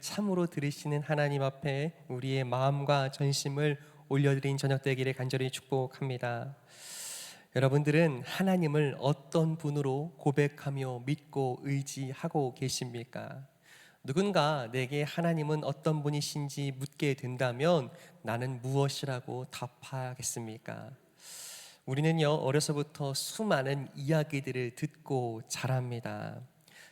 참으로 들으시는 하나님 앞에 우리의 마음과 전심을 올려드린 저녁 되기를 간절히 축복합니다. 여러분들은 하나님을 어떤 분으로 고백하며 믿고 의지하고 계십니까? 누군가 내게 하나님은 어떤 분이신지 묻게 된다면 나는 무엇이라고 답하겠습니까? 우리는요, 어려서부터 수많은 이야기들을 듣고 자랍니다.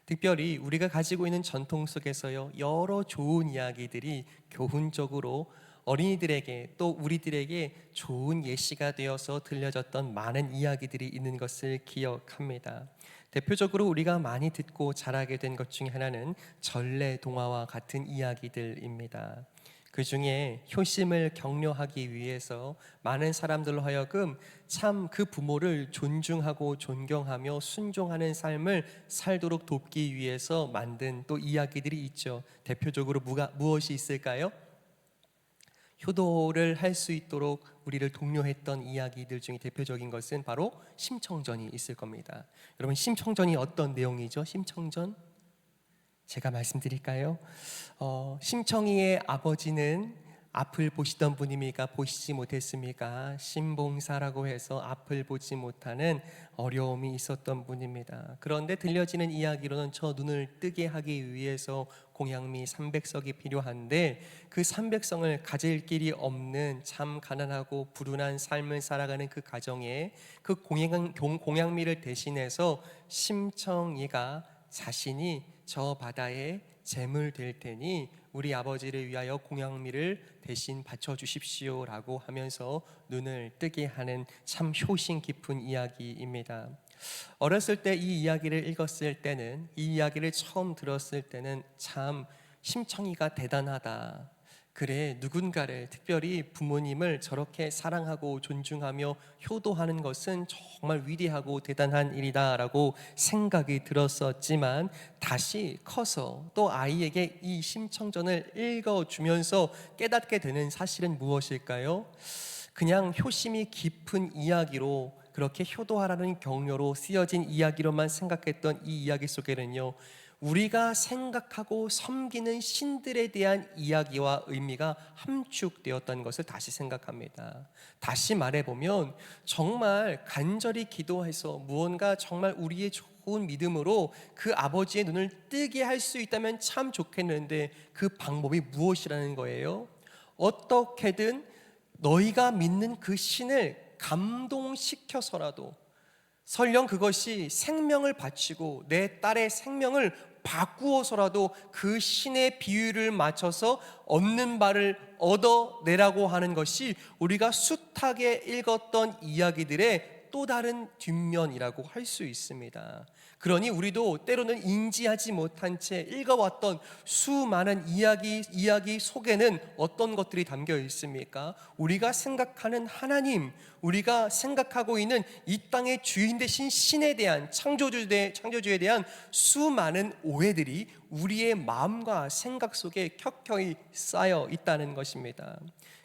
특별히 우리가 가지고 있는 전통 속에서요, 여러 좋은 이야기들이 교훈적으로 어린이들에게 또 우리들에게 좋은 예시가 되어서 들려졌던 많은 이야기들이 있는 것을 기억합니다. 대표적으로 우리가 많이 듣고 자라게 된 것 중에 하나는 전래동화와 같은 이야기들입니다. 그 중에 효심을 격려하기 위해서 많은 사람들로 하여금 참 그 부모를 존중하고 존경하며 순종하는 삶을 살도록 돕기 위해서 만든 또 이야기들이 있죠. 대표적으로 무엇이 있을까요? 효도를 할 수 있도록 우리를 독려했던 이야기들 중에 대표적인 것은 바로 심청전이 있을 겁니다. 여러분, 심청전이 어떤 내용이죠? 심청전? 제가 말씀드릴까요? 심청이의 아버지는 앞을 보시던 분입니까? 보시지 못했습니까? 신봉사라고 해서 앞을 보지 못하는 어려움이 있었던 분입니다. 그런데 들려지는 이야기로는 저 눈을 뜨게 하기 위해서 공양미 300석이 필요한데 그 300석을 가질 길이 없는 참 가난하고 불운한 삶을 살아가는 그 가정에 그 공양미를 대신해서 심청이가 자신이 저 바다에 재물 될 테니 우리 아버지를 위하여 공양미를 대신 바쳐 주십시오 라고 하면서 눈을 뜨게 하는 참 효심 깊은 이야기입니다. 어렸을 때 이 이야기를 읽었을 때는, 이 이야기를 처음 들었을 때는 참 심청이가 대단하다, 그래, 누군가를, 특별히 부모님을 저렇게 사랑하고 존중하며 효도하는 것은 정말 위대하고 대단한 일이다 라고 생각이 들었었지만, 다시 커서 또 아이에게 이 심청전을 읽어주면서 깨닫게 되는 사실은 무엇일까요? 그냥 효심이 깊은 이야기로, 그렇게 효도하라는 격려로 쓰여진 이야기로만 생각했던 이 이야기 속에는요, 우리가 생각하고 섬기는 신들에 대한 이야기와 의미가 함축되었다는 것을 다시 생각합니다. 다시 말해보면 정말 간절히 기도해서 무언가 정말 우리의 좋은 믿음으로 그 아버지의 눈을 뜨게 할 수 있다면 참 좋겠는데, 그 방법이 무엇이라는 거예요? 어떻게든 너희가 믿는 그 신을 감동시켜서라도, 설령 그것이 생명을 바치고 내 딸의 생명을 바꾸어서라도 그 신의 비유를 맞춰서 얻는 바를 얻어내라고 하는 것이 우리가 숱하게 읽었던 이야기들의 또 다른 뒷면이라고 할 수 있습니다. 그러니 우리도 때로는 인지하지 못한 채 읽어왔던 수많은 이야기 속에는 어떤 것들이 담겨 있습니까? 우리가 생각하는 하나님, 우리가 생각하고 있는 이 땅의 주인 되신 신에 대한, 창조주에 대한 수많은 오해들이 우리의 마음과 생각 속에 켜켜이 쌓여 있다는 것입니다.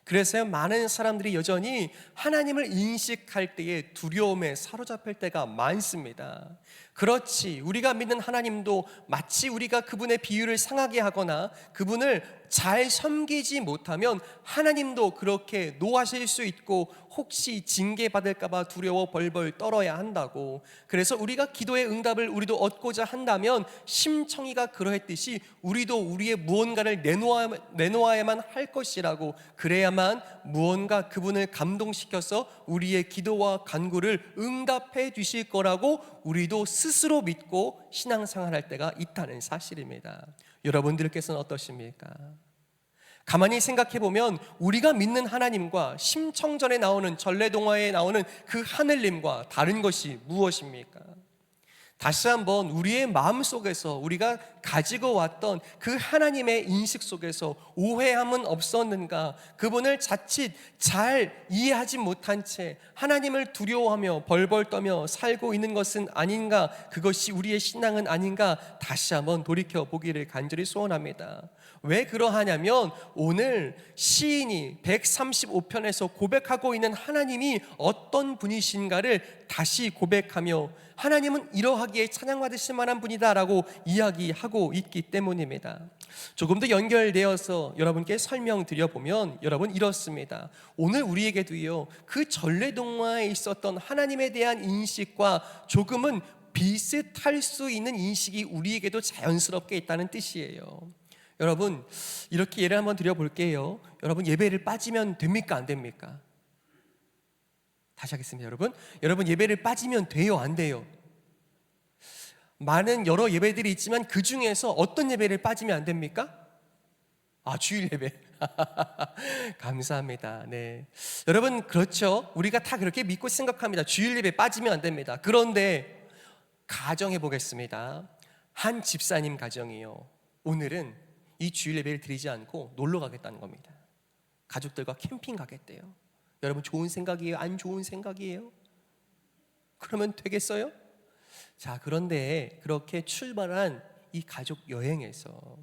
그래서 많은 사람들이 여전히 하나님을 인식할 때에 두려움에 사로잡힐 때가 많습니다. 그렇지, 우리가 믿는 하나님도 마치 우리가 그분의 비유를 상하게 하거나 그분을 잘 섬기지 못하면 하나님도 그렇게 노하실 수 있고 혹시 징계받을까봐 두려워 벌벌 떨어야 한다고. 그래서 우리가 기도의 응답을 우리도 얻고자 한다면 심청이가 그러했듯이 우리도 우리의 무언가를 내놓아야만 할 것이라고, 그래야만 무언가 그분을 감동시켜서 우리의 기도와 간구를 응답해 주실 거라고 우리도 스스로 믿고 신앙생활할 때가 있다는 사실입니다. 여러분들께서는 어떠십니까? 가만히 생각해보면 우리가 믿는 하나님과 심청전에 나오는, 전래동화에 나오는 그 하늘님과 다른 것이 무엇입니까? 다시 한번 우리의 마음속에서 우리가 가지고 왔던 그 하나님의 인식 속에서 오해함은 없었는가? 그분을 자칫 잘 이해하지 못한 채 하나님을 두려워하며 벌벌 떠며 살고 있는 것은 아닌가? 그것이 우리의 신앙은 아닌가? 다시 한번 돌이켜 보기를 간절히 소원합니다. 왜 그러하냐면 오늘 시인이 135편에서 고백하고 있는 하나님이 어떤 분이신가를 다시 고백하며 하나님은 이러하기에 찬양받으실 만한 분이다라고 이야기하고 있기 때문입니다. 조금 더 연결되어서 여러분께 설명드려 보면 여러분 이렇습니다. 오늘 우리에게도요, 그 전래동화에 있었던 하나님에 대한 인식과 조금은 비슷할 수 있는 인식이 우리에게도 자연스럽게 있다는 뜻이에요. 여러분, 이렇게 예를 한번 드려볼게요. 여러분, 예배를 빠지면 됩니까? 안 됩니까? 다시 하겠습니다. 여러분 예배를 빠지면 돼요? 안 돼요? 많은 여러 예배들이 있지만 그 중에서 어떤 예배를 빠지면 안 됩니까? 주일 예배. 감사합니다. 네, 여러분, 그렇죠. 우리가 다 그렇게 믿고 생각합니다. 주일 예배 빠지면 안 됩니다. 그런데 가정해 보겠습니다. 한 집사님 가정이요, 오늘은 이 주일 예배를 드리지 않고 놀러 가겠다는 겁니다. 가족들과 캠핑 가겠대요. 여러분, 좋은 생각이에요? 안 좋은 생각이에요? 그러면 되겠어요? 자, 그런데 그렇게 출발한 이 가족 여행에서,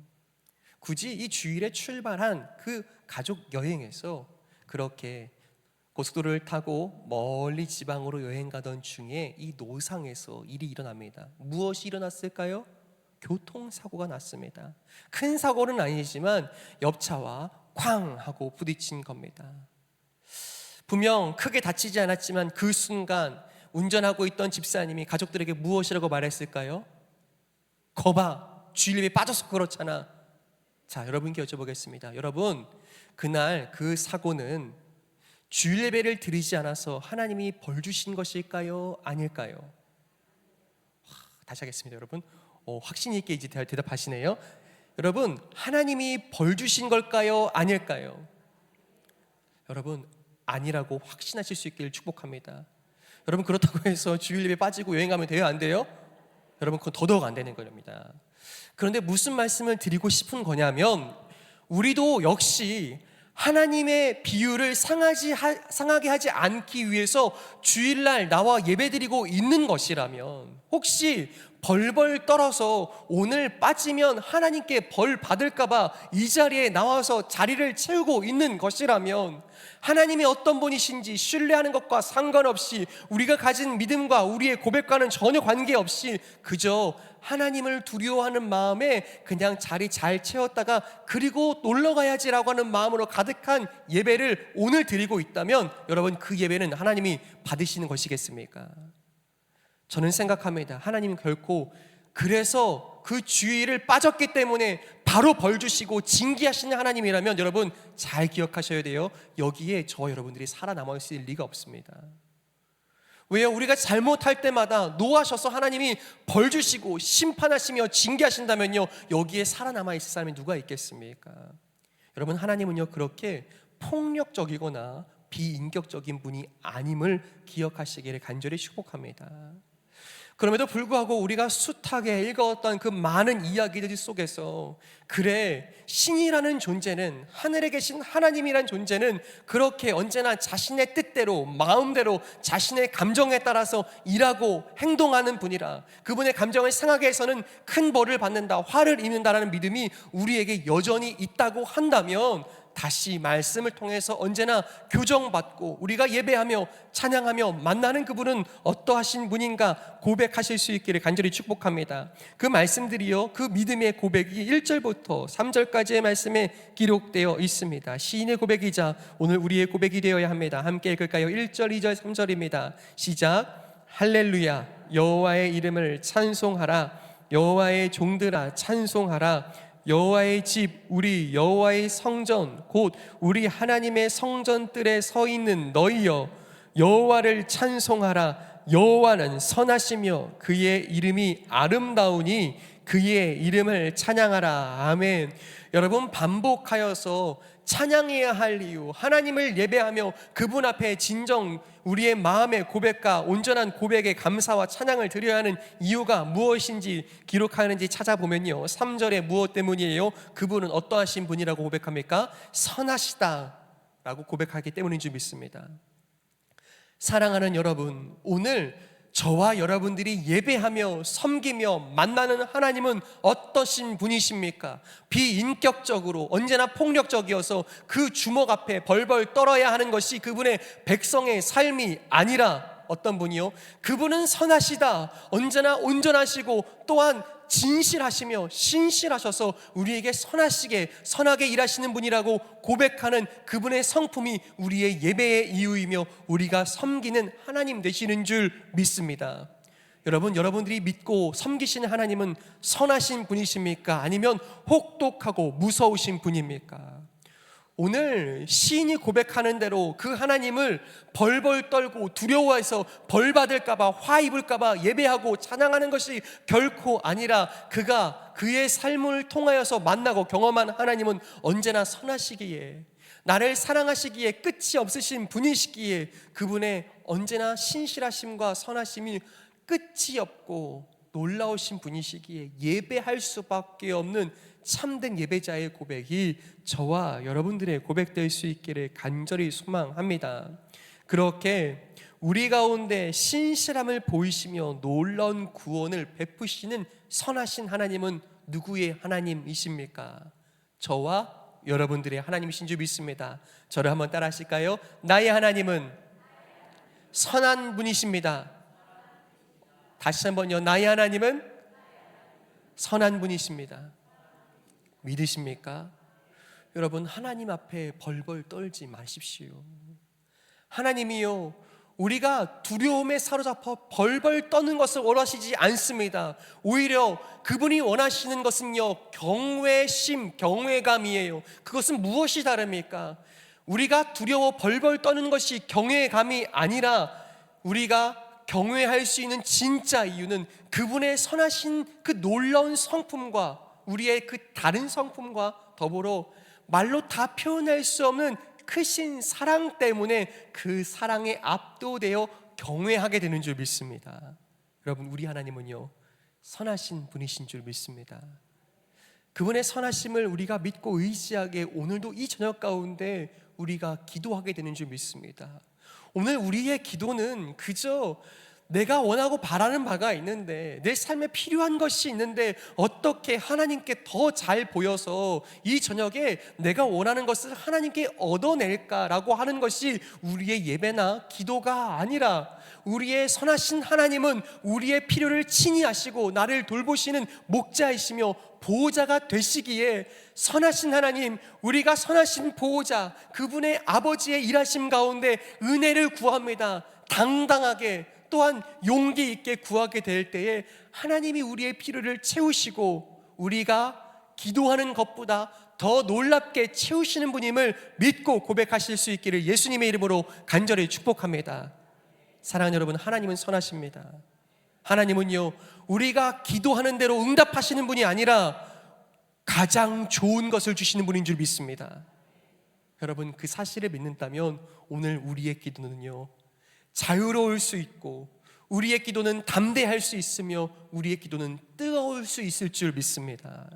굳이 이 주일에 출발한 그 가족 여행에서 그렇게 고속도로를 타고 멀리 지방으로 여행 가던 중에 이 노상에서 일이 일어납니다. 무엇이 일어났을까요? 교통사고가 났습니다. 큰 사고는 아니지만 옆차와 쾅 하고 부딪힌 겁니다. 분명 크게 다치지 않았지만 그 순간 운전하고 있던 집사님이 가족들에게 무엇이라고 말했을까요? 거봐, 주일 예배 빠져서 그렇잖아. 자, 여러분께 여쭤보겠습니다. 여러분, 그날 그 사고는 주일 예배를 드리지 않아서 하나님이 벌 주신 것일까요? 아닐까요? 다시 하겠습니다. 여러분, 확신 있게 이제 대답하시네요. 여러분, 하나님이 벌 주신 걸까요? 아닐까요? 여러분, 아니라고 확신하실 수 있기를 축복합니다. 여러분, 그렇다고 해서 주일 예배 빠지고 여행하면 돼요? 안 돼요? 여러분, 그건 더더욱 안 되는 겁니다. 그런데 무슨 말씀을 드리고 싶은 거냐면, 우리도 역시 하나님의 비유를 상하게 하지 않기 위해서 주일날 나와 예배드리고 있는 것이라면, 혹시 벌벌 떨어서 오늘 빠지면 하나님께 벌 받을까봐 이 자리에 나와서 자리를 채우고 있는 것이라면, 하나님이 어떤 분이신지 신뢰하는 것과 상관없이, 우리가 가진 믿음과 우리의 고백과는 전혀 관계없이 그저 하나님을 두려워하는 마음에 그냥 자리 잘 채웠다가 그리고 놀러 가야지라고 하는 마음으로 가득한 예배를 오늘 드리고 있다면, 여러분, 그 예배는 하나님이 받으시는 것이겠습니까? 저는 생각합니다. 하나님은 결코 그래서 그 주일을 빠졌기 때문에 바로 벌 주시고 징계하시는 하나님이라면, 여러분 잘 기억하셔야 돼요. 여기에 저 여러분들이 살아남아 있을 리가 없습니다. 왜요? 우리가 잘못할 때마다 노하셔서 하나님이 벌 주시고 심판하시며 징계하신다면요, 여기에 살아남아 있을 사람이 누가 있겠습니까? 여러분, 하나님은요, 그렇게 폭력적이거나 비인격적인 분이 아님을 기억하시기를 간절히 축복합니다. 그럼에도 불구하고 우리가 숱하게 읽어왔던 그 많은 이야기들 속에서, 그래, 신이라는 존재는, 하늘에 계신 하나님이란 존재는 그렇게 언제나 자신의 뜻대로, 마음대로, 자신의 감정에 따라서 일하고 행동하는 분이라, 그분의 감정을 상하게 해서는 큰 벌을 받는다, 화를 입는다라는 믿음이 우리에게 여전히 있다고 한다면, 다시 말씀을 통해서 언제나 교정받고 우리가 예배하며 찬양하며 만나는 그분은 어떠하신 분인가 고백하실 수 있기를 간절히 축복합니다. 그 말씀들이요, 그 믿음의 고백이 1절부터 3절까지의 말씀에 기록되어 있습니다. 시인의 고백이자 오늘 우리의 고백이 되어야 합니다. 함께 읽을까요? 1절, 2절, 3절입니다. 시작. 할렐루야, 여호와의 이름을 찬송하라. 여호와의 종들아 찬송하라. 여호와의 집, 우리 여호와의 성전, 곧 우리 하나님의 성전들에 서 있는 너희여, 여호와를 찬송하라. 여호와는 선하시며 그의 이름이 아름다우니 그의 이름을 찬양하라. 아멘. 여러분, 반복하여서 찬양해야 할 이유, 하나님을 예배하며 그분 앞에 진정 우리의 마음의 고백과 온전한 고백의 감사와 찬양을 드려야 하는 이유가 무엇인지 기록하는지 찾아보면요, 3절에 무엇 때문이에요? 그분은 어떠하신 분이라고 고백합니까? 선하시다 라고 고백하기 때문인 줄 믿습니다. 사랑하는 여러분, 오늘 저와 여러분들이 예배하며 섬기며 만나는 하나님은 어떠신 분이십니까? 비인격적으로 언제나 폭력적이어서 그 주먹 앞에 벌벌 떨어야 하는 것이 그분의 백성의 삶이 아니라 어떤 분이요? 그분은 선하시다. 언제나 온전하시고 또한 진실하시며 신실하셔서 우리에게 선하게 일하시는 분이라고 고백하는 그분의 성품이 우리의 예배의 이유이며 우리가 섬기는 하나님 되시는 줄 믿습니다. 여러분들이 믿고 섬기시는 하나님은 선하신 분이십니까? 아니면 혹독하고 무서우신 분입니까? 오늘 시인이 고백하는 대로 그 하나님을 벌벌 떨고 두려워해서 벌 받을까봐 화 입을까봐 예배하고 찬양하는 것이 결코 아니라 그의 삶을 통하여서 만나고 경험한 하나님은 언제나 선하시기에, 나를 사랑하시기에 끝이 없으신 분이시기에 그분의 언제나 신실하심과 선하심이 끝이 없고 놀라우신 분이시기에 예배할 수밖에 없는 참된 예배자의 고백이 저와 여러분들의 고백될 수 있기를 간절히 소망합니다. 그렇게 우리 가운데 신실함을 보이시며 놀라운 구원을 베푸시는 선하신 하나님은 누구의 하나님이십니까? 저와 여러분들의 하나님이신 줄 믿습니다. 저를 한번 따라 하실까요? 나의 하나님은 선한 분이십니다. 다시 한번요. 나의 하나님은 선한 분이십니다. 믿으십니까? 여러분, 하나님 앞에 벌벌 떨지 마십시오. 하나님이요, 우리가 두려움에 사로잡혀 벌벌 떠는 것을 원하시지 않습니다. 오히려 그분이 원하시는 것은요, 경외심, 경외감이에요. 그것은 무엇이 다릅니까? 우리가 두려워 벌벌 떠는 것이 경외감이 아니라 우리가 경외할 수 있는 진짜 이유는 그분의 선하신 그 놀라운 성품과 우리의 그 다른 성품과 더불어 말로 다 표현할 수 없는 크신 사랑 때문에 그 사랑에 압도되어 경외하게 되는 줄 믿습니다. 여러분, 우리 하나님은요, 선하신 분이신 줄 믿습니다. 그분의 선하심을 우리가 믿고 의지하게 오늘도 이 저녁 가운데 우리가 기도하게 되는 줄 믿습니다. 오늘 우리의 기도는 그저 내가 원하고 바라는 바가 있는데, 내 삶에 필요한 것이 있는데 어떻게 하나님께 더 잘 보여서 이 저녁에 내가 원하는 것을 하나님께 얻어낼까라고 하는 것이 우리의 예배나 기도가 아니라, 우리의 선하신 하나님은 우리의 필요를 친히 아시고 나를 돌보시는 목자이시며 보호자가 되시기에, 선하신 하나님, 우리가 선하신 보호자 그분의 아버지의 일하심 가운데 은혜를 구합니다. 당당하게 또한 용기 있게 구하게 될 때에 하나님이 우리의 필요를 채우시고 우리가 기도하는 것보다 더 놀랍게 채우시는 분임을 믿고 고백하실 수 있기를 예수님의 이름으로 간절히 축복합니다. 사랑하는 여러분, 하나님은 선하십니다. 하나님은요, 우리가 기도하는 대로 응답하시는 분이 아니라 가장 좋은 것을 주시는 분인 줄 믿습니다. 여러분, 그 사실을 믿는다면 오늘 우리의 기도는요, 자유로울 수 있고 우리의 기도는 담대할 수 있으며 우리의 기도는 뜨거울 수 있을 줄 믿습니다.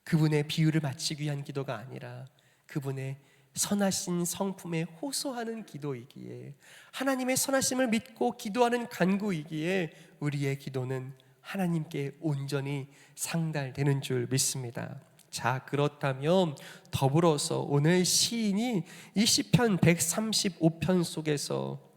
그분의 비유를 마치기 위한 기도가 아니라 그분의 선하신 성품에 호소하는 기도이기에, 하나님의 선하심을 믿고 기도하는 간구이기에 우리의 기도는 하나님께 온전히 상달되는 줄 믿습니다. 자, 그렇다면 더불어서 오늘 시인이 이 시편 135편 속에서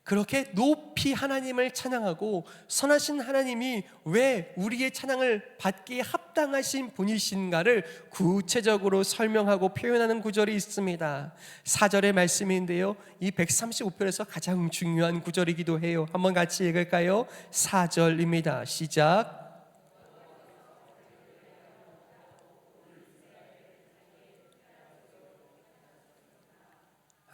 그렇게 높이 하나님을 찬양하고 선하신 하나님이 왜 우리의 찬양을 받기에 합당하신 분이신가를 구체적으로 설명하고 표현하는 구절이 있습니다. 4절의 말씀인데요, 이 135편에서 가장 중요한 구절이기도 해요. 한번 같이 읽을까요? 4절입니다. 시작.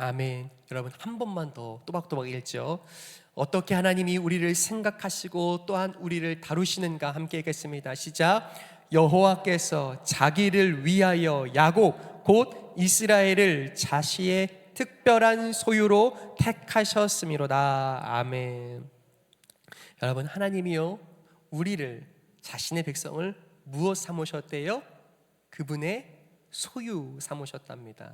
아멘. 여러분, 한 번만 더 또박또박 읽죠. 어떻게 하나님이 우리를 생각하시고 또한 우리를 다루시는가 함께 읽겠습니다. 시작. 여호와께서 자기를 위하여 야곱 곧 이스라엘을 자시의 특별한 소유로 택하셨음이로다. 아멘. 여러분, 하나님이요, 우리를, 자신의 백성을 무엇 삼으셨대요? 그분의 소유 삼으셨답니다.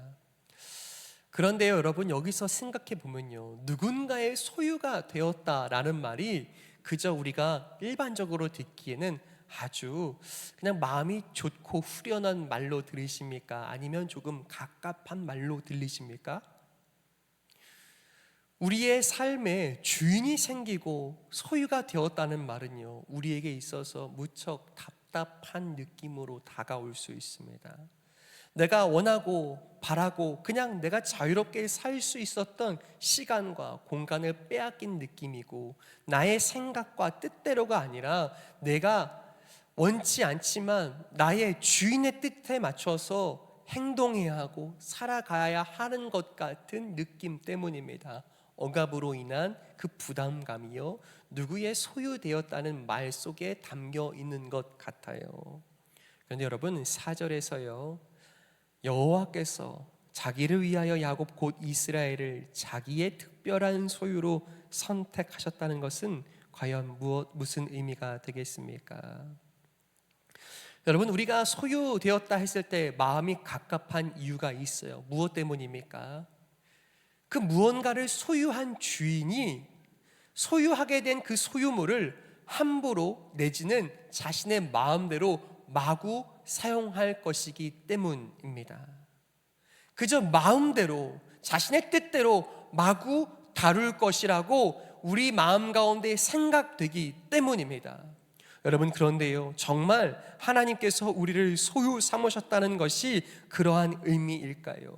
그런데요, 여러분, 여기서 생각해 보면요, 누군가의 소유가 되었다라는 말이 그저 우리가 일반적으로 듣기에는 아주 그냥 마음이 좋고 후련한 말로 들리십니까? 아니면 조금 갑갑한 말로 들리십니까? 우리의 삶에 주인이 생기고 소유가 되었다는 말은요, 우리에게 있어서 무척 답답한 느낌으로 다가올 수 있습니다. 내가 원하고 바라고 그냥 내가 자유롭게 살 수 있었던 시간과 공간을 빼앗긴 느낌이고, 나의 생각과 뜻대로가 아니라 내가 원치 않지만 나의 주인의 뜻에 맞춰서 행동해야 하고 살아가야 하는 것 같은 느낌 때문입니다. 억압으로 인한 그 부담감이요, 누구의 소유되었다는 말 속에 담겨 있는 것 같아요. 그런데 여러분, 4절에서요, 여호와께서 자기를 위하여 야곱 곧 이스라엘을 자기의 특별한 소유로 선택하셨다는 것은 과연 무슨 의미가 되겠습니까? 여러분, 우리가 소유되었다 했을 때 마음이 갑갑한 이유가 있어요. 무엇 때문입니까? 그 무언가를 소유한 주인이 소유하게 된 그 소유물을 함부로 내지는 자신의 마음대로 마구 사용할 것이기 때문입니다. 그저 마음대로 자신의 뜻대로 마구 다룰 것이라고 우리 마음 가운데 생각되기 때문입니다. 여러분, 그런데요, 정말 하나님께서 우리를 소유 삼으셨다는 것이 그러한 의미일까요?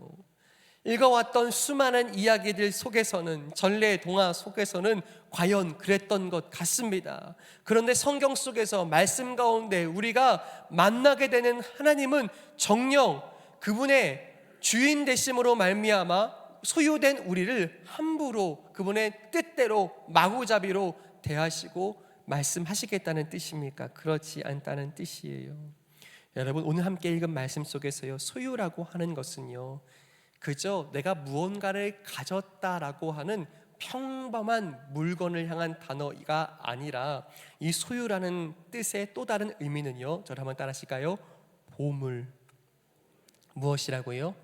읽어왔던 수많은 이야기들 속에서는, 전래 동화 속에서는 과연 그랬던 것 같습니다. 그런데 성경 속에서 말씀 가운데 우리가 만나게 되는 하나님은 정녕 그분의 주인 되심으로 말미암아 소유된 우리를 함부로 그분의 뜻대로 마구잡이로 대하시고 말씀하시겠다는 뜻입니까? 그렇지 않다는 뜻이에요. 여러분, 오늘 함께 읽은 말씀 속에서요, 소유라고 하는 것은요, 그저 내가 무언가를 가졌다라고 하는 평범한 물건을 향한 단어가 아니라, 이 소유라는 뜻의 또 다른 의미는요, 저를 한번 따라 하실까요? 보물. 무엇이라고요?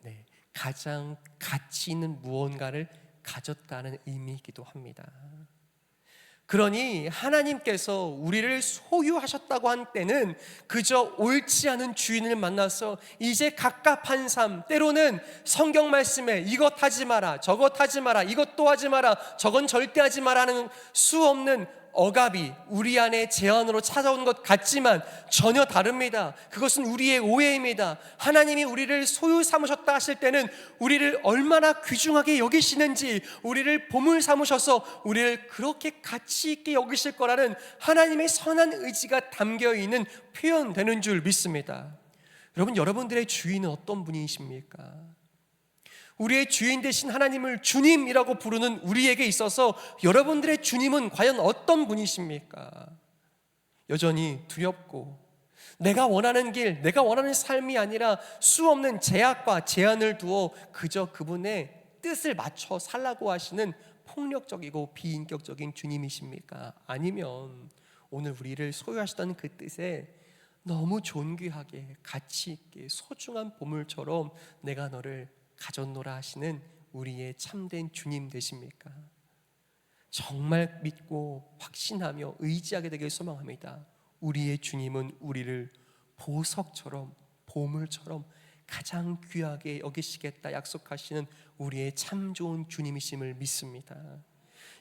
네, 가장 가치 있는 무언가를 가졌다는 의미이기도 합니다. 그러니 하나님께서 우리를 소유하셨다고 한 때는 그저 옳지 않은 주인을 만나서 이제 갑갑한 삶, 때로는 성경 말씀에 이것 하지 마라, 저것 하지 마라, 이것도 하지 마라, 저건 절대 하지 마라는 수 없는 억압이 우리 안에 제한으로 찾아온 것 같지만 전혀 다릅니다. 그것은 우리의 오해입니다. 하나님이 우리를 소유 삼으셨다 하실 때는 우리를 얼마나 귀중하게 여기시는지, 우리를 보물 삼으셔서 우리를 그렇게 가치 있게 여기실 거라는 하나님의 선한 의지가 담겨 있는 표현되는 줄 믿습니다. 여러분, 여러분들의 주인은 어떤 분이십니까? 우리의 주인 되신 하나님을 주님이라고 부르는 우리에게 있어서 여러분들의 주님은 과연 어떤 분이십니까? 여전히 두렵고 내가 원하는 길, 내가 원하는 삶이 아니라 수없는 제약과 제한을 두어 그저 그분의 뜻을 맞춰 살라고 하시는 폭력적이고 비인격적인 주님이십니까? 아니면 오늘 우리를 소유하시던 그 뜻에 너무 존귀하게 가치 있게 소중한 보물처럼 내가 너를 가졌노라 하시는 우리의 참된 주님 되십니까? 정말 믿고 확신하며 의지하게 되길 소망합니다. 우리의 주님은 우리를 보석처럼, 보물처럼 가장 귀하게 여기시겠다 약속하시는 우리의 참 좋은 주님이심을 믿습니다.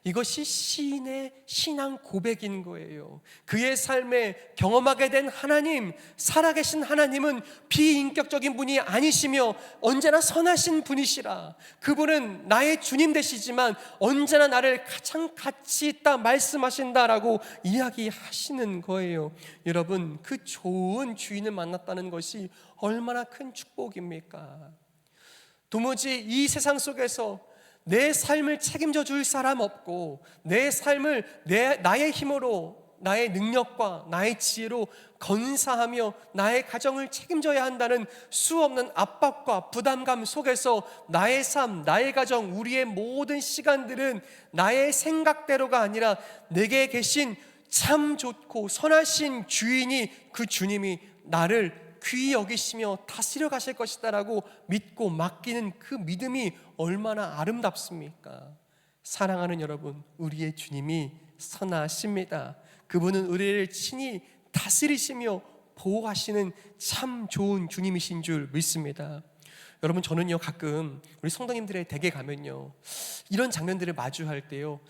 이것이 시인의 신앙 고백인 거예요. 그의 삶에 경험하게 된 하나님, 살아계신 하나님은 비인격적인 분이 아니시며 언제나 선하신 분이시라. 그분은 나의 주님 되시지만 언제나 나를 가장 가치 있다 말씀하신다라고 이야기하시는 거예요. 여러분, 그 좋은 주인을 만났다는 것이 얼마나 큰 축복입니까? 도무지 이 세상 속에서 내 삶을 책임져 줄 사람 없고, 내 삶을 나의 힘으로, 나의 능력과 나의 지혜로 건사하며 나의 가정을 책임져야 한다는 수없는 압박과 부담감 속에서 나의 삶, 나의 가정, 우리의 모든 시간들은 나의 생각대로가 아니라 내게 계신 참 좋고 선하신 주인이, 그 주님이 나를 귀히 여기시며 다스려 가실 것이다라고 믿고 맡기는 그 믿음이 얼마나 아름답습니까? 사랑하는 여러분, 우리의 주님이 선하십니다. 그분은 우리를 친히 다스리시며 보호하시는 참 좋은 주님이신 줄 믿습니다. 여러분, 저는요 가끔 우리 성도님들의 댁에 가면요 이런 장면들을 마주할 때요,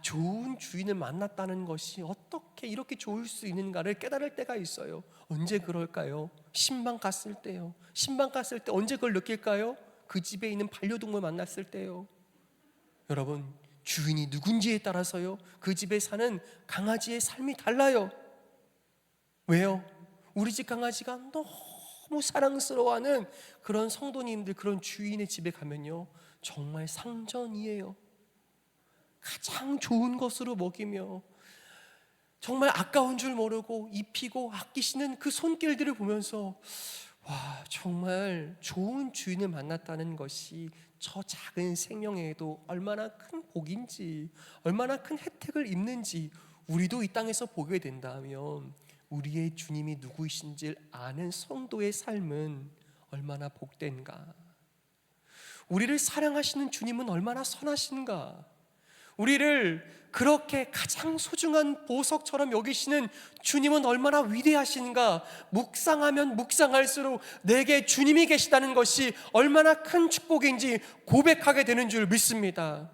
좋은 주인을 만났다는 것이 어떻게 이렇게 좋을 수 있는가를 깨달을 때가 있어요. 언제 그럴까요? 신방 갔을 때요. 신방 갔을 때 언제 그걸 느낄까요? 그 집에 있는 반려동물 만났을 때요. 여러분, 주인이 누군지에 따라서요 그 집에 사는 강아지의 삶이 달라요. 왜요? 우리 집 강아지가 너무 사랑스러워하는 그런 성도님들, 그런 주인의 집에 가면요 정말 상전이에요. 가장 좋은 것으로 먹이며 정말 아까운 줄 모르고 입히고 아끼시는 그 손길들을 보면서 정말 좋은 주인을 만났다는 것이 저 작은 생명에도 얼마나 큰 복인지, 얼마나 큰 혜택을 입는지 우리도 이 땅에서 보게 된다면 우리의 주님이 누구이신지 아는 성도의 삶은 얼마나 복된가. 우리를 사랑하시는 주님은 얼마나 선하신가. 우리를 그렇게 가장 소중한 보석처럼 여기시는 주님은 얼마나 위대하신가. 묵상하면 묵상할수록 내게 주님이 계시다는 것이 얼마나 큰 축복인지 고백하게 되는 줄 믿습니다.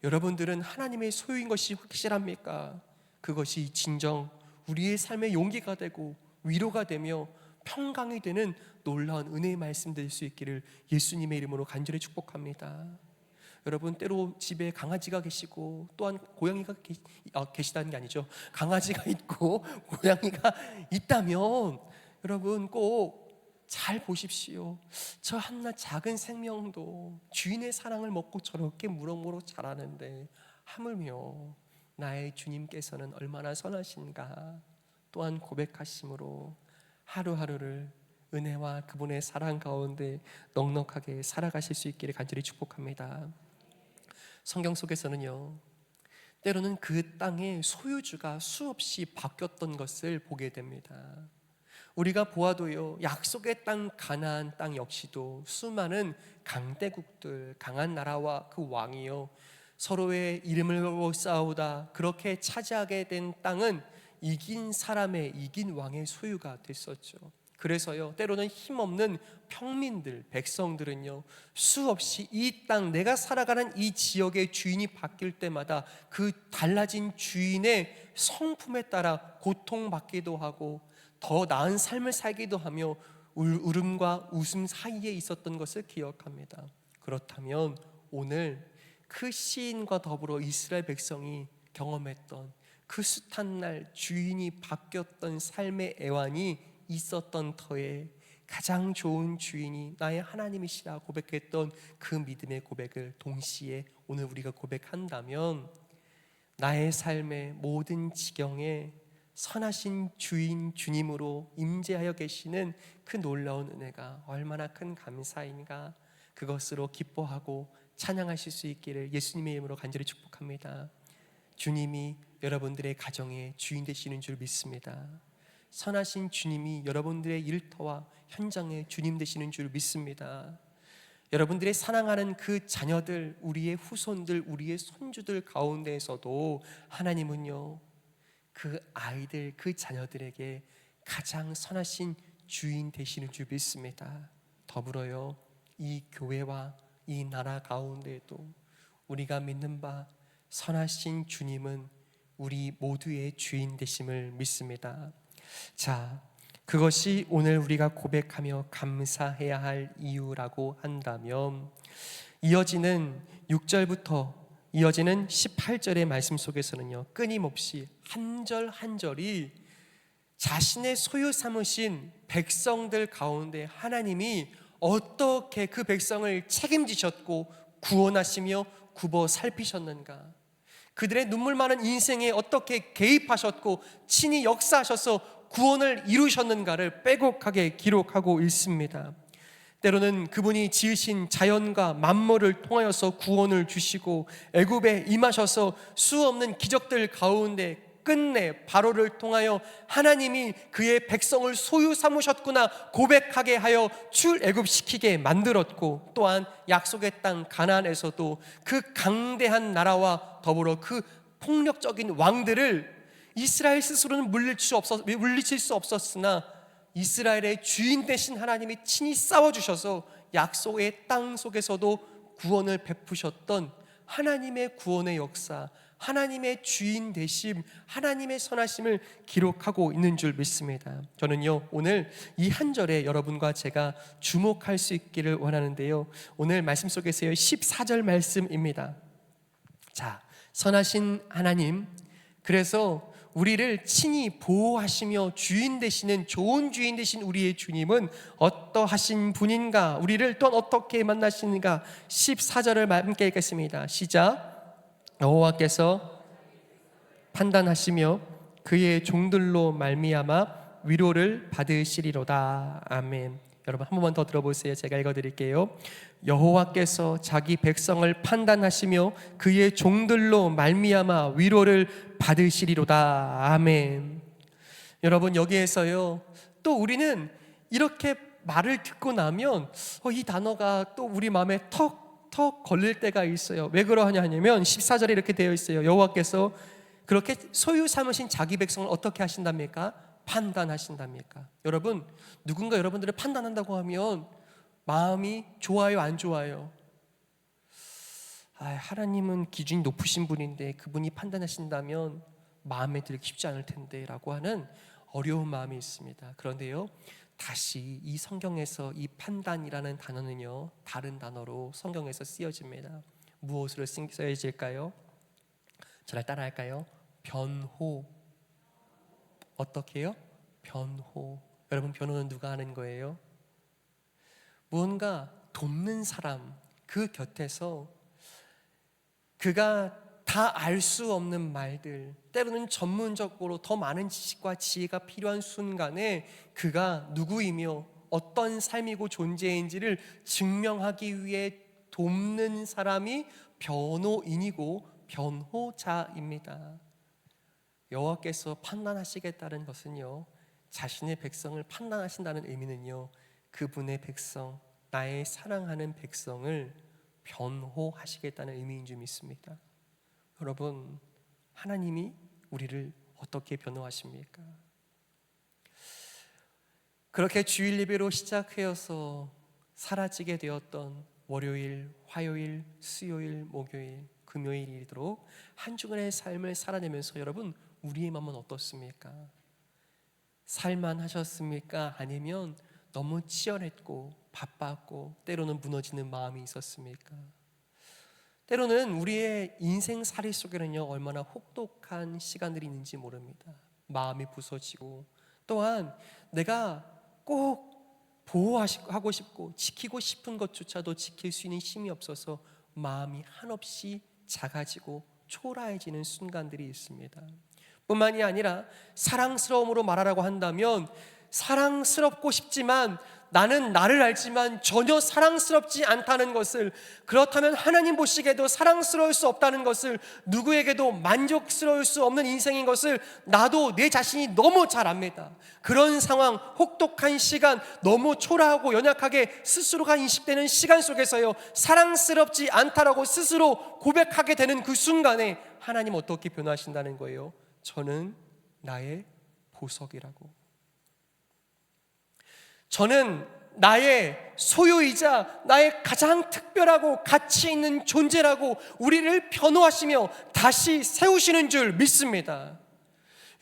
여러분들은 하나님의 소유인 것이 확실합니까? 그것이 진정 우리의 삶의 용기가 되고 위로가 되며 평강이 되는 놀라운 은혜의 말씀 될 수 있기를 예수님의 이름으로 간절히 축복합니다. 여러분, 때로 집에 강아지가 계시고 또한 고양이가 계시다는 게 아니죠. 강아지가 있고 고양이가 있다면 여러분 꼭 잘 보십시오. 저 한낱 작은 생명도 주인의 사랑을 먹고 저렇게 무럭무럭 자라는데 하물며 나의 주님께서는 얼마나 선하신가 또한 고백하심으로 하루하루를 은혜와 그분의 사랑 가운데 넉넉하게 살아가실 수 있기를 간절히 축복합니다. 성경 속에서는요 때로는 그 땅의 소유주가 수없이 바뀌었던 것을 보게 됩니다. 우리가 보아도요 약속의 땅 가나안 땅 역시도 수많은 강대국들, 강한 나라와 그 왕이요 서로의 이름을 걸고 싸우다 그렇게 차지하게 된 땅은 이긴 사람의, 이긴 왕의 소유가 됐었죠. 그래서요 때로는 힘없는 평민들, 백성들은요 수없이 이 땅, 내가 살아가는 이 지역의 주인이 바뀔 때마다 그 달라진 주인의 성품에 따라 고통받기도 하고 더 나은 삶을 살기도 하며 울음과 웃음 사이에 있었던 것을 기억합니다. 그렇다면 오늘 그 시인과 더불어 이스라엘 백성이 경험했던 그 숱한 날 주인이 바뀌었던 삶의 애환이 있었던 터에 가장 좋은 주인이 나의 하나님이시라 고백했던 그 믿음의 고백을 동시에 오늘 우리가 고백한다면 나의 삶의 모든 지경에 선하신 주인 주님으로 임재하여 계시는 그 놀라운 은혜가 얼마나 큰 감사인가, 그것으로 기뻐하고 찬양하실 수 있기를 예수님의 이름으로 간절히 축복합니다. 주님이 여러분들의 가정의 주인 되시는 줄 믿습니다. 선하신 주님이 여러분들의 일터와 현장의 주님 되시는 줄 믿습니다. 여러분들의 사랑하는 그 자녀들, 우리의 후손들, 우리의 손주들 가운데에서도 하나님은요 그 아이들, 그 자녀들에게 가장 선하신 주인 되시는 줄 믿습니다. 더불어요 이 교회와 이 나라 가운데에도 우리가 믿는 바 선하신 주님은 우리 모두의 주인 되심을 믿습니다. 자, 그것이 오늘 우리가 고백하며 감사해야 할 이유라고 한다면 이어지는 6절부터 이어지는 18절의 말씀 속에서는요 끊임없이 한 절 한 절이 자신의 소유 삼으신 백성들 가운데 하나님이 어떻게 그 백성을 책임지셨고 구원하시며 굽어 살피셨는가, 그들의 눈물 많은 인생에 어떻게 개입하셨고 친히 역사하셔서 구원을 이루셨는가를 빼곡하게 기록하고 있습니다. 때로는 그분이 지으신 자연과 만물을 통하여서 구원을 주시고 애굽에 임하셔서 수없는 기적들 가운데 끝내 바로를 통하여 하나님이 그의 백성을 소유 삼으셨구나 고백하게 하여 출애굽시키게 만들었고, 또한 약속의 땅 가나안에서도 그 강대한 나라와 더불어 그 폭력적인 왕들을 이스라엘 스스로는 물리칠 수 없었으나 이스라엘의 주인 되신 하나님이 친히 싸워주셔서 약속의 땅 속에서도 구원을 베푸셨던 하나님의 구원의 역사, 하나님의 주인 되심, 하나님의 선하심을 기록하고 있는 줄 믿습니다. 저는요, 오늘 이 한 절에 여러분과 제가 주목할 수 있기를 원하는데요, 오늘 말씀 속에서요 14절 말씀입니다. 자, 선하신 하나님, 그래서 우리를 친히 보호하시며 주인 되시는, 좋은 주인 되신 우리의 주님은 어떠하신 분인가, 우리를 또 어떻게 만나시는가. 14절을 함께 읽겠습니다. 시작. 여호와께서 판단하시며 그의 종들로 말미암아 위로를 받으시리로다. 아멘. 여러분 한 번만 더 들어보세요. 제가 읽어드릴게요. 여호와께서 자기 백성을 판단하시며 그의 종들로 말미암아 위로를 받으시리로다. 아멘. 여러분 여기에서요, 또 우리는 이렇게 말을 듣고 나면 이 단어가 또 우리 마음에 턱 걸릴 때가 있어요. 왜 그러하냐 하면 14절에 이렇게 되어 있어요. 여호와께서 그렇게 소유 삼으신 자기 백성을 어떻게 하신답니까? 판단하신답니까? 여러분, 누군가 여러분들을 판단한다고 하면 마음이 좋아요, 안 좋아요? 하나님은 기준이 높으신 분인데 그분이 판단하신다면 마음에 들기 쉽지 않을 텐데 라고 하는 어려운 마음이 있습니다. 그런데요, 다시 이 성경에서 이 판단이라는 단어는요, 다른 단어로 성경에서 쓰여집니다. 무엇으로 쓰여질까요? 저를 따라할까요? 변호. 어떻게 해요? 변호. 여러분, 변호는 누가 하는 거예요? 무언가 돕는 사람, 그 곁에서 그가 다 알 수 없는 말들, 때로는 전문적으로 더 많은 지식과 지혜가 필요한 순간에 그가 누구이며 어떤 삶이고 존재인지를 증명하기 위해 돕는 사람이 변호인이고 변호자입니다. 여호와께서 판단하시겠다는 것은요, 자신의 백성을 판단하신다는 의미는요, 그분의 백성, 나의 사랑하는 백성을 변호하시겠다는 의미인 줄 믿습니다. 여러분, 하나님이 우리를 어떻게 변호하십니까? 그렇게 주일 예배로 시작하여서 사라지게 되었던 월요일, 화요일, 수요일, 목요일, 금요일이도록 한 주간의 삶을 살아내면서 여러분, 우리의 마음은 어떻습니까? 살만하셨습니까? 아니면 너무 치열했고 바빴고 때로는 무너지는 마음이 있었습니까? 때로는 우리의 인생살이 속에는요, 얼마나 혹독한 시간들이 있는지 모릅니다. 마음이 부서지고, 또한 내가 꼭 보호하고 싶고 지키고 싶은 것조차도 지킬 수 있는 힘이 없어서 마음이 한없이 작아지고 초라해지는 순간들이 있습니다. 뿐만이 아니라 사랑스러움으로 말하라고 한다면, 사랑스럽고 싶지만 나는 나를 알지만 전혀 사랑스럽지 않다는 것을, 그렇다면 하나님 보시기에도 사랑스러울 수 없다는 것을, 누구에게도 만족스러울 수 없는 인생인 것을 나도 내 자신이 너무 잘 압니다. 그런 상황, 혹독한 시간, 너무 초라하고 연약하게 스스로가 인식되는 시간 속에서요, 사랑스럽지 않다라고 스스로 고백하게 되는 그 순간에 하나님 어떻게 변화하신다는 거예요? 저는 나의 보석이라고, 저는 나의 소유이자 나의 가장 특별하고 가치 있는 존재라고 우리를 변호하시며 다시 세우시는 줄 믿습니다.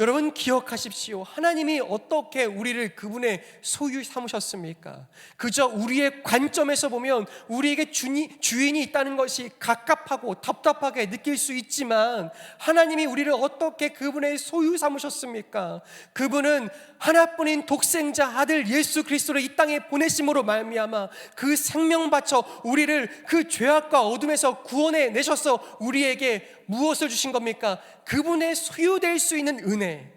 여러분 기억하십시오. 하나님이 어떻게 우리를 그분의 소유 삼으셨습니까? 그저 우리의 관점에서 보면 우리에게 주인이 있다는 것이 갑갑하고 답답하게 느낄 수 있지만, 하나님이 우리를 어떻게 그분의 소유 삼으셨습니까? 그분은 하나뿐인 독생자 아들 예수 그리스도를 이 땅에 보내심으로 말미암아 그 생명 바쳐 우리를 그 죄악과 어둠에서 구원해 내셔서 우리에게 무엇을 주신 겁니까? 그분의 소유될 수 있는 은혜,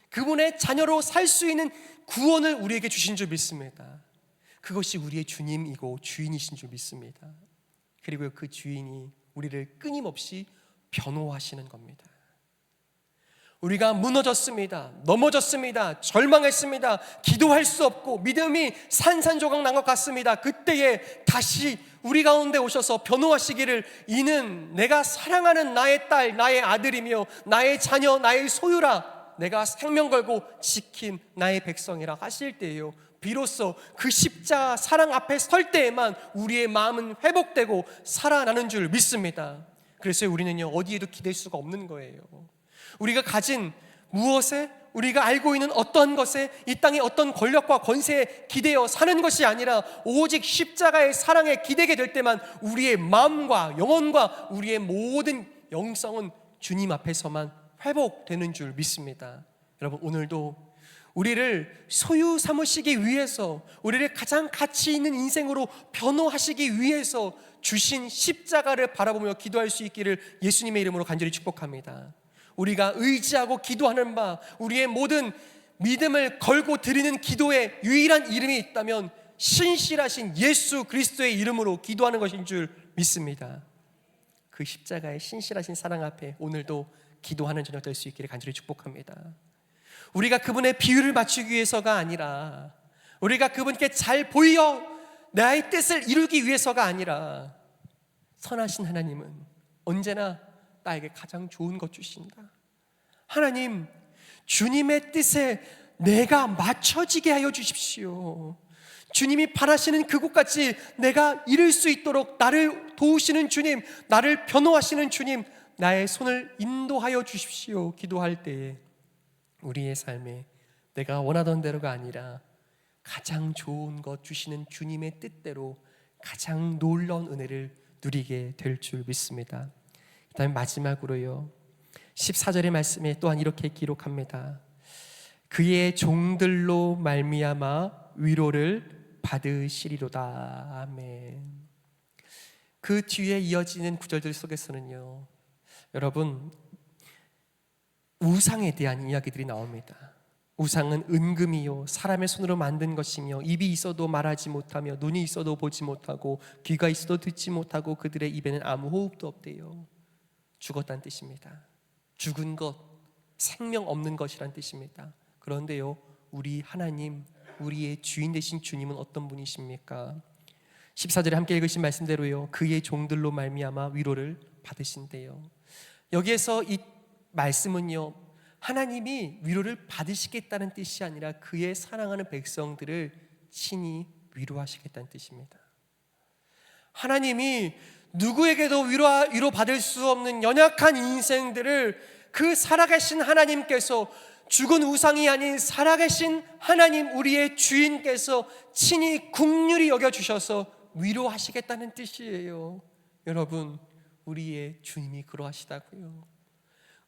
그분의 자녀로 살 수 있는 구원을 우리에게 주신 줄 믿습니다. 그것이 우리의 주님이고 주인이신 줄 믿습니다. 그리고 그 주인이 우리를 끊임없이 변호하시는 겁니다. 우리가 무너졌습니다, 넘어졌습니다, 절망했습니다, 기도할 수 없고 믿음이 산산조각 난 것 같습니다. 그때에 다시 우리 가운데 오셔서 변호하시기를, 이는 내가 사랑하는 나의 딸, 나의 아들이며 나의 자녀, 나의 소유라, 내가 생명 걸고 지킨 나의 백성이라 하실 때예요, 비로소 그 십자 사랑 앞에 설 때에만 우리의 마음은 회복되고 살아나는 줄 믿습니다. 그래서 우리는요, 어디에도 기댈 수가 없는 거예요. 우리가 가진 무엇에, 우리가 알고 있는 어떤 것에, 이 땅의 어떤 권력과 권세에 기대어 사는 것이 아니라 오직 십자가의 사랑에 기대게 될 때만 우리의 마음과 영혼과 우리의 모든 영성은 주님 앞에서만 회복되는 줄 믿습니다. 여러분, 오늘도 우리를 소유 삼으시기 위해서, 우리를 가장 가치 있는 인생으로 변호하시기 위해서 주신 십자가를 바라보며 기도할 수 있기를 예수님의 이름으로 간절히 축복합니다. 우리가 의지하고 기도하는 바, 우리의 모든 믿음을 걸고 드리는 기도의 유일한 이름이 있다면 신실하신 예수 그리스도의 이름으로 기도하는 것인 줄 믿습니다. 그 십자가의 신실하신 사랑 앞에 오늘도 기도하는 저녁 될 수 있기를 간절히 축복합니다. 우리가 그분의 비율을 맞추기 위해서가 아니라, 우리가 그분께 잘 보여 나의 뜻을 이루기 위해서가 아니라, 선하신 하나님은 언제나 나에게 가장 좋은 것 주신다. 하나님, 주님의 뜻에 내가 맞춰지게 하여 주십시오. 주님이 바라시는 그곳까지 내가 이룰 수 있도록 나를 도우시는 주님, 나를 변호하시는 주님, 나의 손을 인도하여 주십시오. 기도할 때에 우리의 삶에 내가 원하던 대로가 아니라 가장 좋은 것 주시는 주님의 뜻대로 가장 놀라운 은혜를 누리게 될 줄 믿습니다. 그 다음에 마지막으로요, 14절의 말씀에 또한 이렇게 기록합니다. 그의 종들로 말미암아 위로를 받으시리로다. 아멘. 그 뒤에 이어지는 구절들 속에서는요, 여러분, 우상에 대한 이야기들이 나옵니다. 우상은 은금이요 사람의 손으로 만든 것이며 입이 있어도 말하지 못하며 눈이 있어도 보지 못하고 귀가 있어도 듣지 못하고 그들의 입에는 아무 호흡도 없대요. 죽었다는 뜻입니다. 죽은 것, 생명 없는 것이란 뜻입니다. 그런데요, 우리 하나님, 우리의 주인 되신 주님은 어떤 분이십니까? 14절에 함께 읽으신 말씀대로요, 그의 종들로 말미암아 위로를 받으신대요. 여기에서 이 말씀은요, 하나님이 위로를 받으시겠다는 뜻이 아니라 그의 사랑하는 백성들을 친히 위로하시겠다는 뜻입니다. 하나님이 누구에게도 위로받을 수 없는 연약한 인생들을 그 살아계신 하나님께서, 죽은 우상이 아닌 살아계신 하나님, 우리의 주인께서 친히 긍휼히 여겨주셔서 위로하시겠다는 뜻이에요. 여러분, 우리의 주님이 그러하시다고요.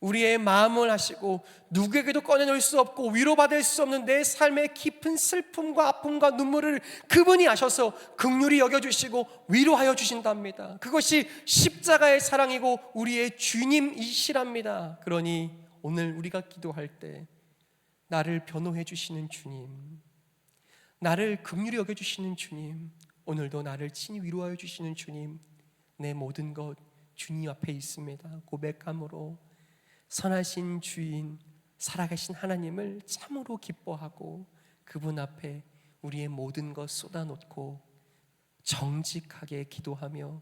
우리의 마음을 하시고 누구에게도 꺼내놓을 수 없고 위로받을 수 없는 내 삶의 깊은 슬픔과 아픔과 눈물을 그분이 아셔서 긍휼히 여겨주시고 위로하여 주신답니다. 그것이 십자가의 사랑이고 우리의 주님이시랍니다. 그러니 오늘 우리가 기도할 때 나를 변호해 주시는 주님, 나를 긍휼히 여겨주시는 주님, 오늘도 나를 친히 위로하여 주시는 주님, 내 모든 것 주님 앞에 있습니다. 고백함으로 선하신 주인, 살아계신 하나님을 참으로 기뻐하고 그분 앞에 우리의 모든 것 쏟아놓고 정직하게 기도하며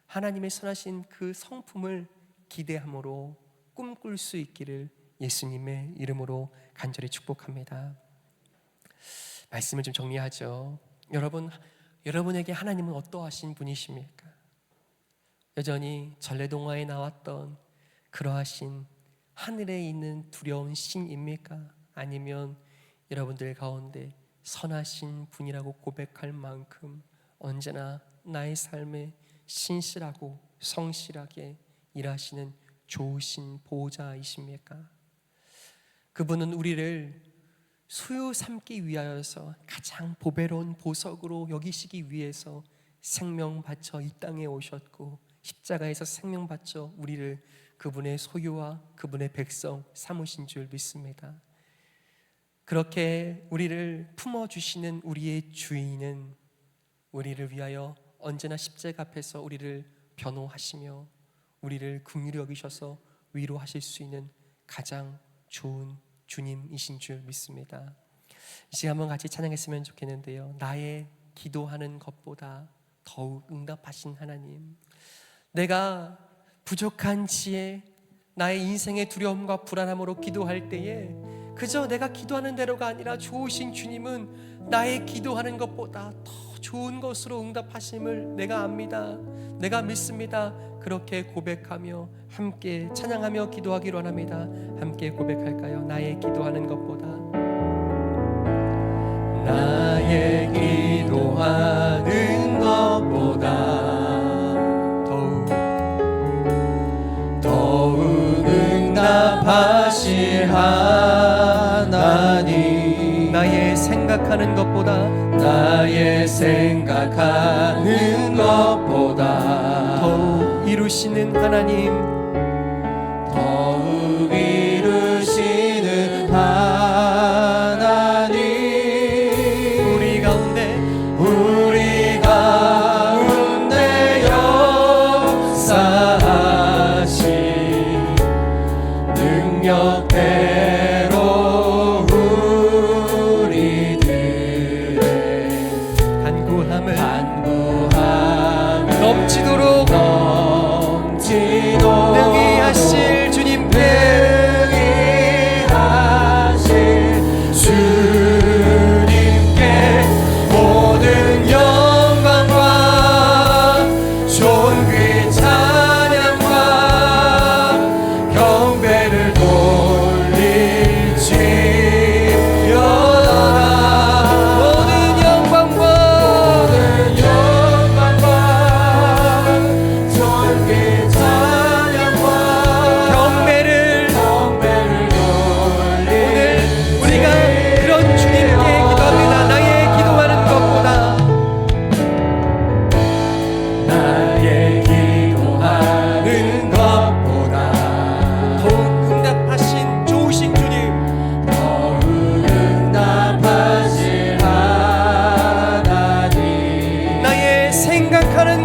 하나님의 선하신 그 성품을 기대함으로 꿈꿀 수 있기를 예수님의 이름으로 간절히 축복합니다. 말씀을 좀 정리하죠. 여러분에게 하나님은 어떠하신 분이십니까? 여전히 전래동화에 나왔던 그러하신 하늘에 있는 두려운 신입니까? 아니면 여러분들 가운데 선하신 분이라고 고백할 만큼 언제나 나의 삶에 신실하고 성실하게 일하시는 좋으신 보호자이십니까? 그분은 우리를 소유 삼기 위하여서 가장 보배로운 보석으로 여기시기 위해서 생명 바쳐 이 땅에 오셨고 십자가에서 생명 바쳐 우리를 그분의 소유와 그분의 백성 삼으신 줄 믿습니다. 그렇게 우리를 품어주시는 우리의 주인은 우리를 위하여 언제나 십자가 앞에서 우리를 변호하시며 우리를 긍휼히 여기셔서 위로하실 수 있는 가장 좋은 주님이신 줄 믿습니다. 이 시간 한번 같이 찬양했으면 좋겠는데요, 나의 기도하는 것보다 더욱 응답하신 하나님, 내가 부족한 지혜, 나의 인생의 두려움과 불안함으로 기도할 때에 그저 내가 기도하는 대로가 아니라 좋으신 주님은 나의 기도하는 것보다 더 좋은 것으로 응답하심을 내가 압니다. 내가 믿습니다. 그렇게 고백하며 함께 찬양하며 기도하기로 합니다. 함께 고백할까요? 나의 기도하는 것보다, 나의 기도하는 것보다 더욱 응답하실 하나님, 나의 생각하는 것보다, 나의 생각하는 것보다 더욱 이루시는 하나님, 더욱 이루시는 하나님, 우리 가운데 역사하신 능력대로 우리들의 간구함을 넘치도록 능히 하실 주님께, 모든 영광과 존귀 찬양과 경배를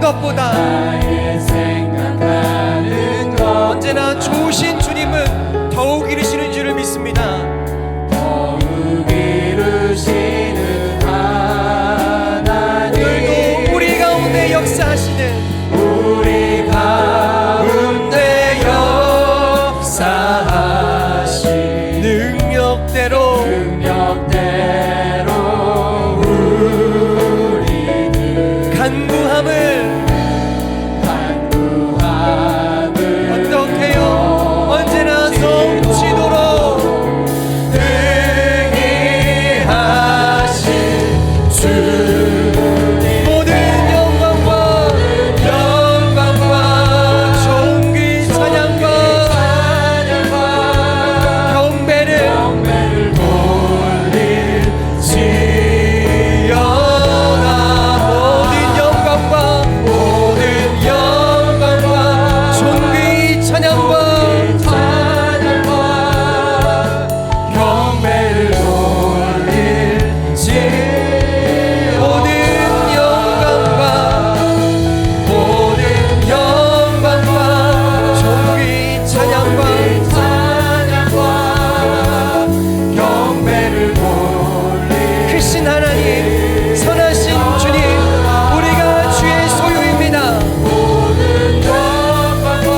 것보다 언제나 좋으신 주님은 더욱 이루시는 줄을 믿습니다. 더욱 이루시는 하나님, 오늘도 우리 가운데 역사하시는, 우리 가운데 역사하신 능력대로 우리들 간구함을 어떻게요? 언제나 넘치도록 능히 하신 주님, 모든 영광과 존귀 찬양과 경배를 돌릴지어다. 모든 영광과 존귀 찬양과 경배를 돌릴지, 모든 영광과 존귀 찬양과 경배를 돌릴 크신 하나님, 선하신 주님, 우리가 주의 소유입니다. 모든 영광과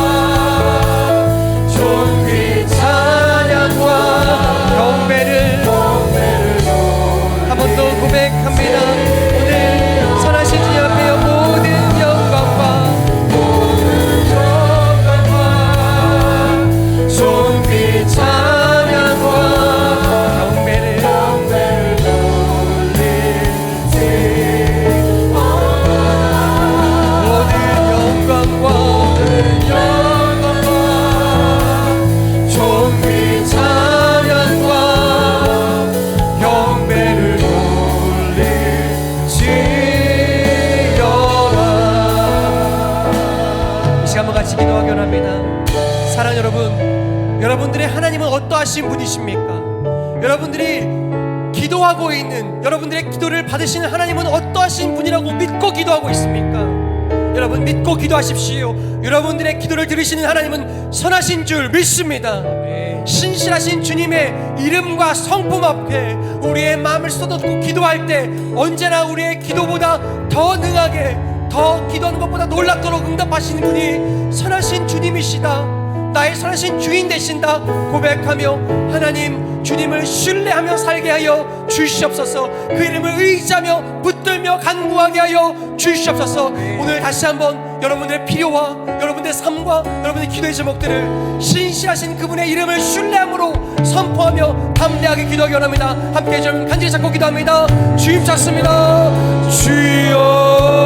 존귀 찬양과 경배를 한 번 더 고백합니다. 오늘 선하신 주님 앞에요. 모든 영광과 존귀 찬양과 경배를 돌릴지, 모든 영광과 존귀 찬양과 경배를 돌릴지어다. 이 시간 한번 같이 기도하기 원합니다. 사랑하는 여러분, 여러분들의 하나님은 어떠하신 분이십니까? 여러분들이 기도하고 있는, 여러분들의 기도를 받으시는 하나님은 어떠하신 분이라고 믿고 기도하고 있습니까? 여러분, 믿고 기도하십시오. 여러분들의 기도를 들으시는 하나님은 선하신 줄 믿습니다. 신실하신 주님의 이름과 성품 앞에 우리의 마음을 쏟아놓고 기도할 때 언제나 우리의 기도보다 더 능하게, 더 기도하는 것보다 놀랍도록 응답하시는 분이 선하신 주님이시다, 나의 선하신 주인 되신다 고백하며 하나님 주님을 신뢰하며 살게 하여 주시옵소서. 그 이름을 의지하며 붙들며 간구하게 하여 주시옵소서. 오늘 다시 한번 여러분들의 필요와 여러분들의 삶과 여러분의 기도의 제목들을 신실하신 그분의 이름을 신뢰함으로 선포하며 담대하게 기도하기 원합니다. 함께 좀 간절히 잡고 기도합니다. 주님 찾습니다. 주여.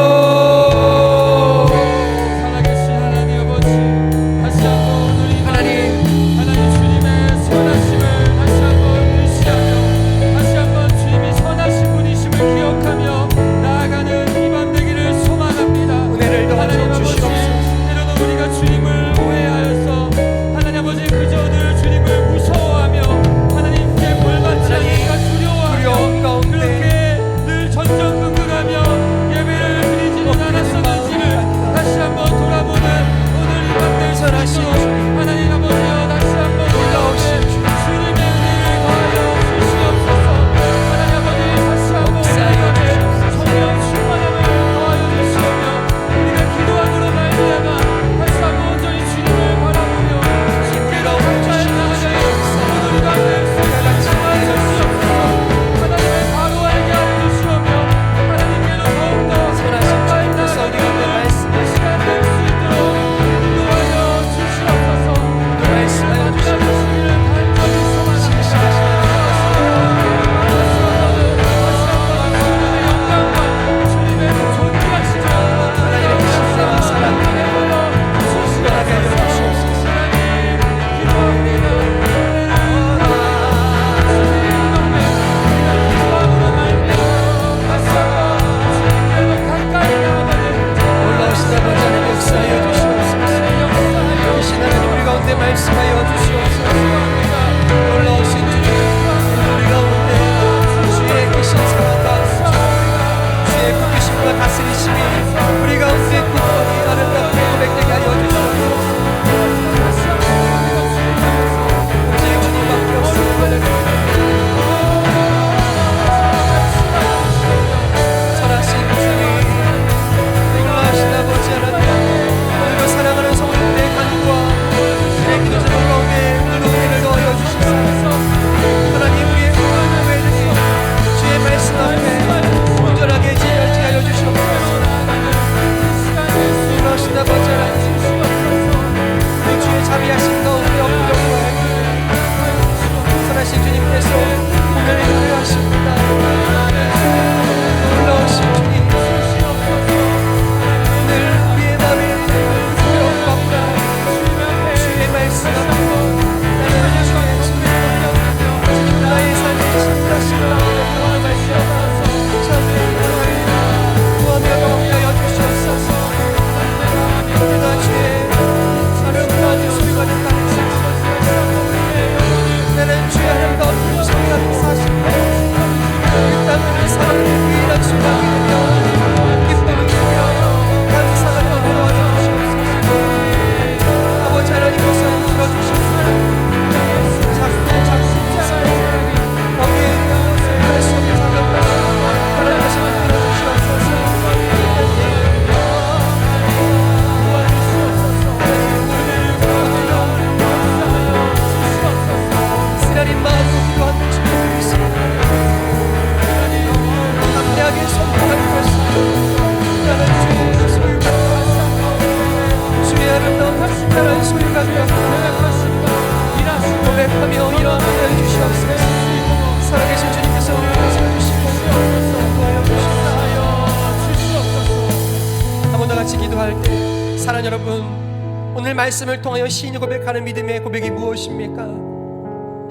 사랑하는 여러분, 오늘 말씀을 통하여 시인이 고백하는 믿음의 고백이 무엇입니까?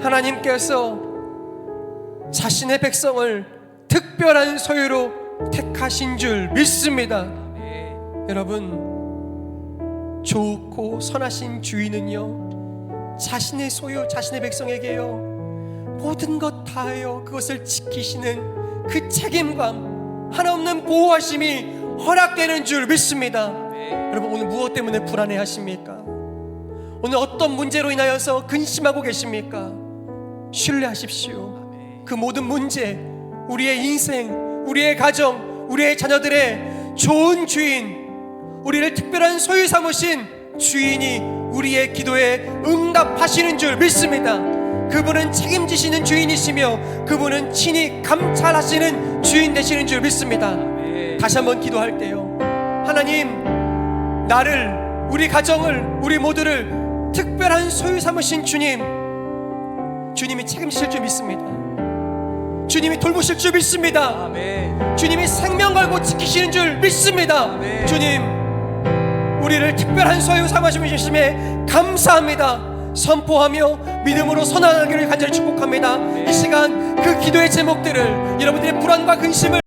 하나님께서 자신의 백성을 특별한 소유로 택하신 줄 믿습니다. 여러분, 좋고 선하신 주인은요, 자신의 소유, 자신의 백성에게요 모든 것 다하여 그것을 지키시는 그 책임감, 하나없는 보호하심이 허락되는 줄 믿습니다. 여러분, 오늘 무엇 때문에 불안해하십니까? 오늘 어떤 문제로 인하여서 근심하고 계십니까? 신뢰하십시오. 그 모든 문제, 우리의 인생, 우리의 가정, 우리의 자녀들의 좋은 주인, 우리를 특별한 소유 삼으신 주인이 우리의 기도에 응답하시는 줄 믿습니다. 그분은 책임지시는 주인이시며 그분은 친히 감찰하시는 주인 되시는 줄 믿습니다. 다시 한번 기도할 때요, 하나님, 나를, 우리 가정을, 우리 모두를 특별한 소유 삼으신 주님, 주님이 책임지실 줄 믿습니다. 주님이 돌보실 줄 믿습니다. 아멘. 주님이 생명 걸고 지키시는 줄 믿습니다. 아멘. 주님, 우리를 특별한 소유 삼으심에 감사합니다. 선포하며 믿음으로 선언하기를 간절히 축복합니다. 이 시간 그 기도의 제목들을, 여러분들의 불안과 근심을